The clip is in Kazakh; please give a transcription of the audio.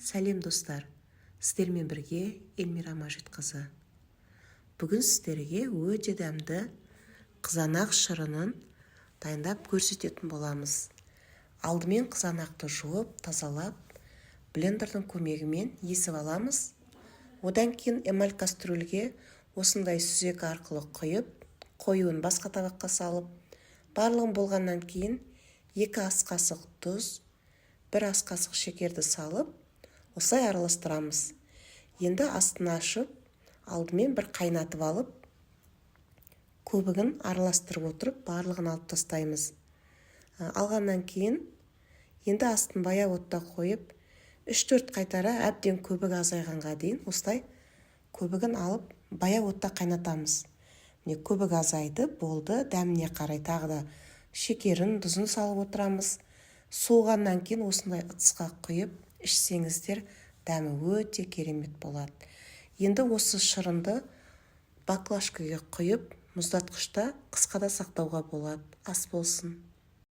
Сәлем достар, сіздермен бірге Эльмира Мажитқызы. Бүгін сіздерге өте дәмді қызанақ шырынын дайындап көрсететін боламыз. Алдымен қызанақты жуып, тазалап, блендердің көмегімен есіп аламыз. Одан кейін эмаль кастрюльге осындай сүзек арқылы құйып, қоюын басқа табаққа салып, барлығын болғаннан кейін 2 ас қасық тұз, 1 ас қасық шекерді салып, осылай араластырамыз. Енді астын ашып, алдымен бір қайнатып алып, көбігін араластырып отырып, барлығын алып тастаймыз. Алғаннан кейін, енді астын баяу отта қойып, 3-4 қайтара әбден көбік азайғанға дейін осылай көбігін алып, баяу отта қайнатамыз. Міне көбік азайды, болды, дәміне қарай тағы да шекерін, тұзын салып отырамыз. Суығаннан кейін осындай ыдысқа құйып, ішсеңіздер, дәмі өте керемет болады. Енді осы шырынды баклажкаға құйып, мұздатқышта қысқа да сақтауға болады. Ас болсын.